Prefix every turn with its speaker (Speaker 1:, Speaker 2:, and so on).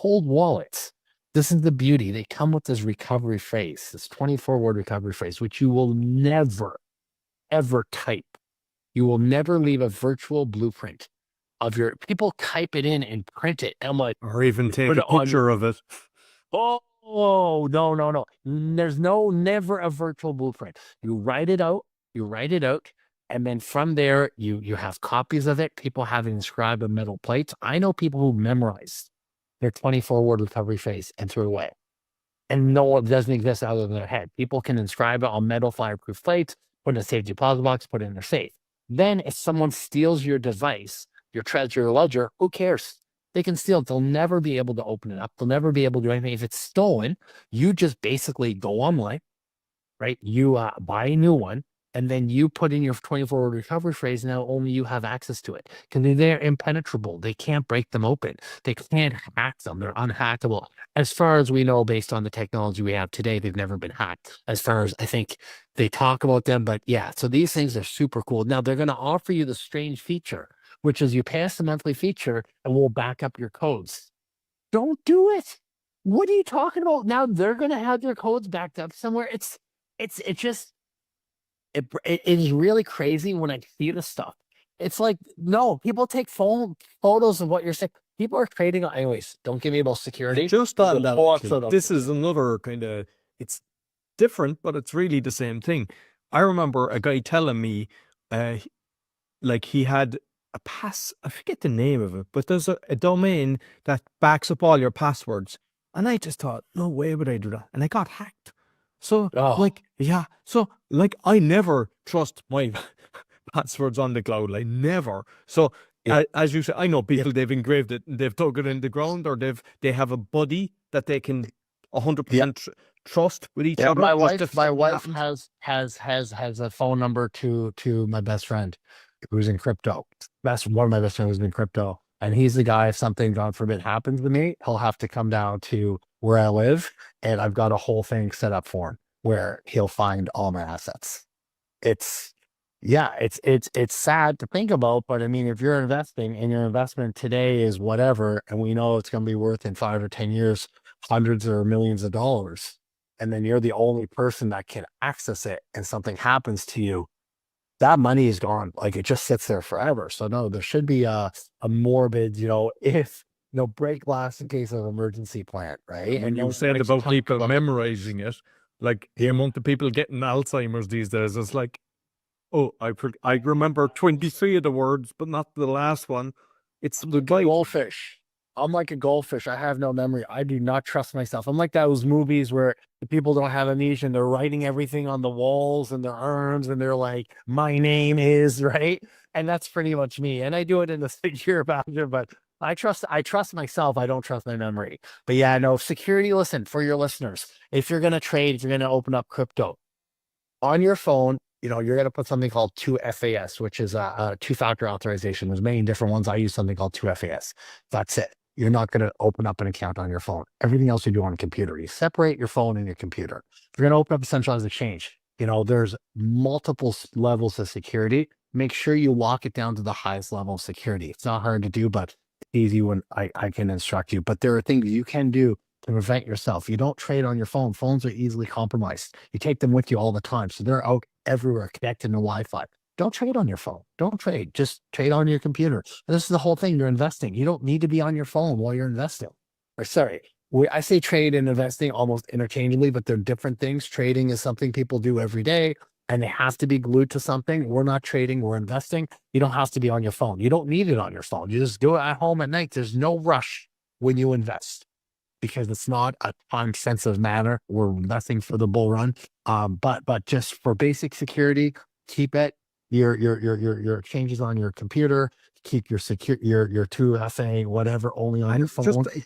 Speaker 1: cold wallets, this is the beauty. They come with this recovery phrase, this 24-word recovery phrase, which you will never, ever type. You will never leave a virtual blueprint of your people type it in and print it. I'm like,
Speaker 2: or even take
Speaker 1: put
Speaker 2: a
Speaker 1: it on
Speaker 2: picture of it.
Speaker 1: oh, no, no, no. There's never a virtual blueprint. You write it out, and then from there, you have copies of it. People have it inscribed on metal plates. I know people who memorized their 24-word recovery phrase and threw it away. And no, it doesn't exist other than their head. People can inscribe it on metal fireproof plates, put it in a safe deposit box, put it in their safe. Then if someone steals your device, your treasure or ledger, who cares? They can steal it. They'll never be able to open it up. They'll never be able to do anything. If it's stolen, you just basically go online, right? You buy a new one, and then you put in your 24-word recovery phrase. Now only you have access to it because they're impenetrable. They can't break them open. They can't hack them. They're unhackable. As far as we know, based on the technology we have today, they've never been hacked. As far as I think they talk about them, but yeah, so these things are super cool. Now they're going to offer you the strange feature, which is you pass the monthly feature and we'll back up your codes. Don't do it. What are you talking about? Now they're going to have their codes backed up somewhere. It just, it is really crazy when I see this stuff. It's like, no, people take photos of what you're saying. People are trading on, anyways, don't give me about security.
Speaker 2: Just on that,
Speaker 1: Lots
Speaker 2: actually,
Speaker 1: of them.
Speaker 2: this is another kind of, it's different, but it's really the same thing. I remember a guy telling me, like he had a I forget the name of it, but there's a domain that backs up all your passwords. And I just thought, no way would I do that. And I got hacked. So
Speaker 1: Oh,
Speaker 2: like, yeah. So like, I never trust my passwords on the cloud. Like never. So
Speaker 1: yeah.
Speaker 2: as you say, I know people, they've engraved it, and they've dug it in the ground, or they have a buddy that they can 100% trust with each
Speaker 1: Yeah,
Speaker 2: other.
Speaker 1: my
Speaker 2: Just
Speaker 1: wife,
Speaker 2: if
Speaker 1: my
Speaker 2: something
Speaker 1: wife
Speaker 2: happens.
Speaker 1: has a phone number to my best friend who's in crypto. One of my best friends who's in crypto, and he's the guy. If something, God forbid, happens to me, he'll have to come down to where I live, and I've got a whole thing set up for him where he'll find all my assets. It's yeah, it's sad to think about, but I mean, if you're investing and your investment today is whatever, and we know it's going to be worth in 5 or 10 years hundreds or millions of dollars, and then you're the only person that can access it, and something happens to you, that money is gone. Like it just sits there forever. So no, there should be a morbid, if break glass in case of emergency plan, right?
Speaker 2: When
Speaker 1: And
Speaker 2: you
Speaker 1: no
Speaker 2: said
Speaker 1: breaks
Speaker 2: about
Speaker 1: tongue
Speaker 2: people
Speaker 1: about it.
Speaker 2: memorizing it, like the amount of people getting Alzheimer's these days, it's like, oh, I remember 23 of the words, but not the last one. It's
Speaker 1: I'm like a
Speaker 2: like,
Speaker 1: goldfish. I'm like a goldfish. I have no memory. I do not trust myself. I'm like those movies where the people don't have amnesia and they're writing everything on the walls and their arms and they're like, my name is right. And that's pretty much me. And I do it in the secure fashion, but I trust myself. I don't trust my memory. But yeah, no security. Listen, for your listeners, if you're going to trade, if you're going to open up crypto, on your phone, you're going to put something called 2FAS, which is a two-factor authorization. There's many different ones. I use something called 2FAS. That's it. You're not going to open up an account on your phone. Everything else you do on a computer. You separate your phone and your computer. If you're going to open up a centralized exchange, there's multiple levels of security. Make sure you lock it down to the highest level of security. It's not hard to do, but it's easy when I can instruct you. But there are things you can do to prevent yourself. You don't trade on your phone. Phones are easily compromised. You take them with you all the time. So they're out everywhere connected to Wi-Fi. Don't trade on your phone. Don't trade. Just trade on your computer. And this is the whole thing. You're investing. You don't need to be on your phone while you're investing. Or sorry, I say trade and investing almost interchangeably, but they're different things. Trading is something people do every day and they have to be glued to something. We're not trading, we're investing. You don't have to be on your phone. You don't need it on your phone. You just do it at home at night. There's no rush when you invest because it's not a time sensitive matter. We're investing for the bull run. But just for basic security, keep it your changes on your computer, keep your 2FA, whatever, only on your phone.